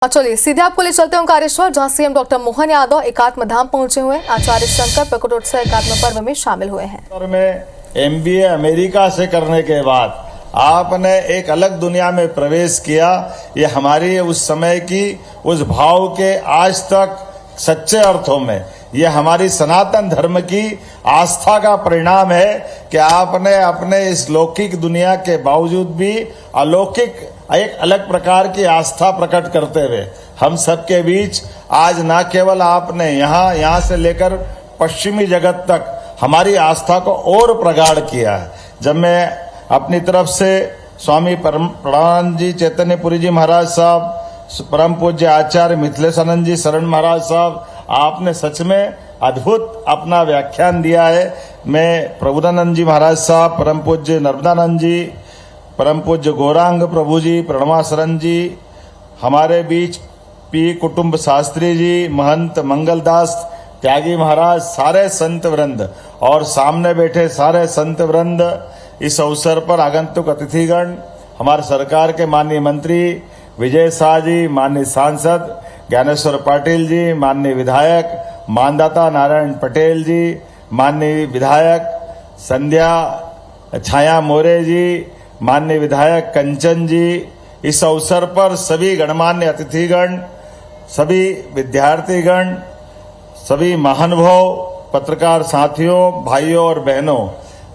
चलिए सीधे आपको ले चलते हैं ओंकारेश्वर, जहां सीएम डॉक्टर मोहन यादव एकात्म धाम पहुंचे हुए आचार्य शंकर प्रकटोत्सव एकात्म पर्व में शामिल हुए हैं। में MBA अमेरिका से करने के बाद आपने एक अलग दुनिया में प्रवेश किया। ये हमारी उस समय की उस भाव के आज तक सच्चे अर्थों में ये हमारी सनातन धर्म की आस्था का परिणाम है कि आपने अपने इस लौकिक दुनिया के बावजूद भी अलौकिक एक अलग प्रकार की आस्था प्रकट करते हुए हम सबके बीच आज न केवल आपने यहाँ से लेकर पश्चिमी जगत तक हमारी आस्था को और प्रगाढ़ किया है। जब मैं अपनी तरफ से स्वामी प्रणवानंद जी चैतन्यपुरी जी महाराज साहब, परम पूज्य आचार्य मिथिलेशानंद जी शरण महाराज साहब, आपने सच में अद्भुत अपना व्याख्यान दिया है। मैं प्रभुदानंद जी महाराज साहब, परम पूज्य नर्मदानंद जी, परम पूज्य गौरांग प्रभु जी, प्रणवाशरण जी, हमारे बीच पी कुटुंब शास्त्री जी, महंत मंगलदास त्यागी महाराज, सारे संत वृंद और सामने बैठे सारे संत वृंद, इस अवसर पर आगंतुक अतिथिगण, हमारे सरकार के माननीय मंत्री विजय शाह जी, माननीय सांसद ज्ञानेश्वर पाटिल जी, माननीय विधायक मानदाता नारायण पटेल जी, माननीय विधायक संध्या छाया मोरे जी, माननीय विधायक कंचन जी, इस अवसर पर सभी गणमान्य अतिथिगण, सभी विद्यार्थीगण, सभी महानुभाव, पत्रकार साथियों, भाइयों और बहनों,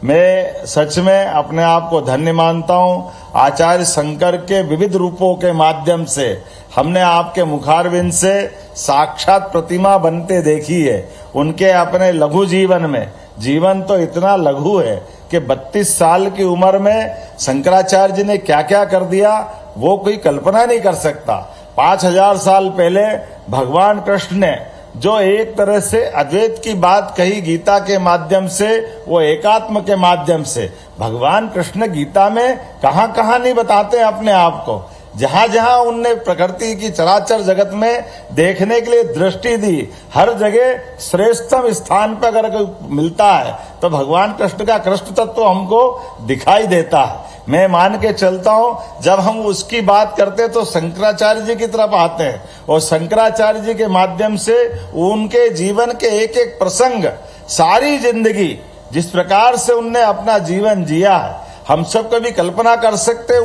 मैं सच में अपने आप को धन्य मानता हूँ। आचार्य शंकर के विविध रूपों के माध्यम से हमने आपके मुखारविंद से साक्षात प्रतिमा बनते देखी है। उनके अपने लघु जीवन में, जीवन तो इतना लघु है कि 32 साल की उम्र में शंकराचार्य जी ने क्या क्या कर दिया वो कोई कल्पना नहीं कर सकता। 5000 साल पहले भगवान कृष्ण ने जो एक तरह से अद्वैत की बात कही गीता के माध्यम से, वो एकात्म के माध्यम से, भगवान कृष्ण गीता में कहाँ कहाँ नहीं बताते अपने आप को। जहां जहां उनने प्रकृति की चराचर जगत में देखने के लिए दृष्टि दी, हर जगह श्रेष्ठतम स्थान पर अगर कोई मिलता है तो भगवान कृष्ण का कृष्ण तत्व हमको दिखाई देता है। मैं मान के चलता हूं, जब हम उसकी बात करते तो शंकराचार्य जी की तरफ आते हैं और शंकराचार्य जी के माध्यम से उनके जीवन के एक एक प्रसंग, सारी जिंदगी जिस प्रकार से उनने अपना जीवन जिया है, हम सब कभी कल्पना कर सकते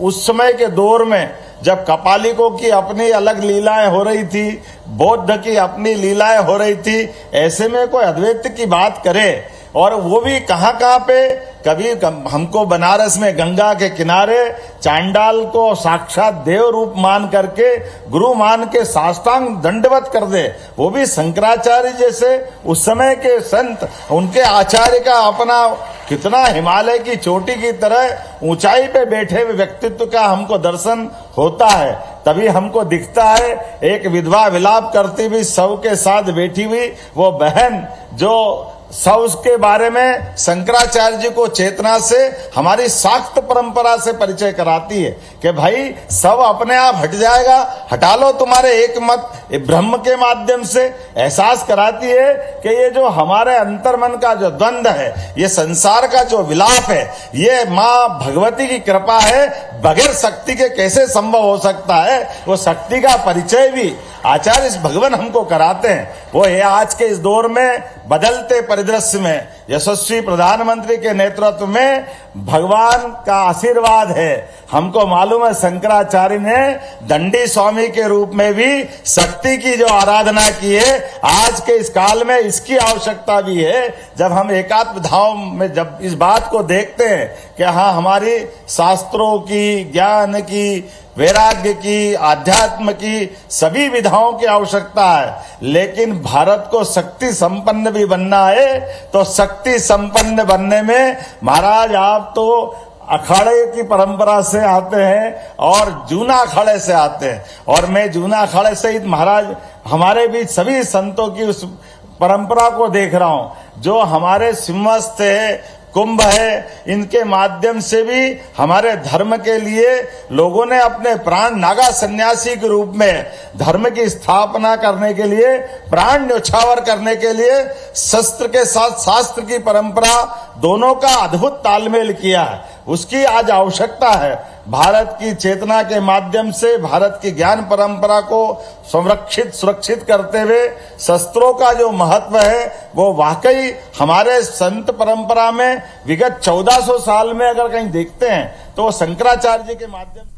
उस समय के दौर में जब कपालिकों की अपनी अलग लीलाएं हो रही थी, बौद्ध की अपनी लीलाएं हो रही थी, ऐसे में कोई अद्वैत की बात करे और वो भी कहाँ कहाँ पे, कभी हमको बनारस में गंगा के किनारे चांडाल को साक्षात देव रूप मान करके, गुरु मान के साष्टांग दंडवत कर दे, वो भी शंकराचार्य जैसे उस समय के संत, उनके आचार्य का अपना कितना हिमालय की चोटी की तरह ऊंचाई पे बैठे हुए व्यक्तित्व का हमको दर्शन होता है। तभी हमको दिखता है एक विधवा विलाप करती हुई शव के साथ बैठी हुई वो बहन, जो शव के बारे में शंकराचार्य जी को चेतना से, हमारी शाक्त परंपरा से परिचय कराती है कि भाई शव अपने आप हट जाएगा, हटा लो तुम्हारे एक मत, ब्रह्म के माध्यम से एहसास कराती है कि ये जो हमारे अंतर्मन का जो द्वंद्व है, ये संसार का जो विलाप है, ये माँ भगवती की कृपा है, बगैर शक्ति के कैसे संभव हो सकता है। वो शक्ति का परिचय भी आचार्य भगवान हमको कराते हैं। वो है आज के इस दौर में बदलते परिदृश्य में यशस्वी प्रधानमंत्री के नेतृत्व में भगवान का आशीर्वाद है। हमको मालूम है शंकराचार्य ने दंडी स्वामी के रूप में भी शक्ति की जो आराधना की है, आज के इस काल में इसकी आवश्यकता भी है। जब हम एकात्म धाम में जब इस बात को देखते हैं कि हाँ, हमारी शास्त्रों की, ज्ञान की, वैराग्य की, आध्यात्म की सभी विधाओं की आवश्यकता है, लेकिन भारत को शक्ति संपन्न भी बनना है। तो शक्ति संपन्न बनने में महाराज आप तो अखाड़े की परंपरा से आते हैं और जूना अखाड़े से आते हैं, और मैं जूना अखाड़े से ही महाराज हमारे बीच सभी संतों की उस परंपरा को देख रहा हूं। जो हमारे सिंहस्थ है, कुंभ है, इनके माध्यम से भी हमारे धर्म के लिए लोगों ने अपने प्राण, नागा सन्यासी के रूप में धर्म की स्थापना करने के लिए, प्राण न्यौछावर करने के लिए शस्त्र के साथ शास्त्र की परंपरा दोनों का अद्भुत तालमेल किया है। उसकी आज आवश्यकता है। भारत की चेतना के माध्यम से भारत की ज्ञान परंपरा को संरक्षित सुरक्षित करते हुए शस्त्रों का जो महत्व है वो वाकई हमारे संत परंपरा में विगत 1400 साल में अगर कहीं देखते हैं तो वो शंकराचार्य जी के माध्यम से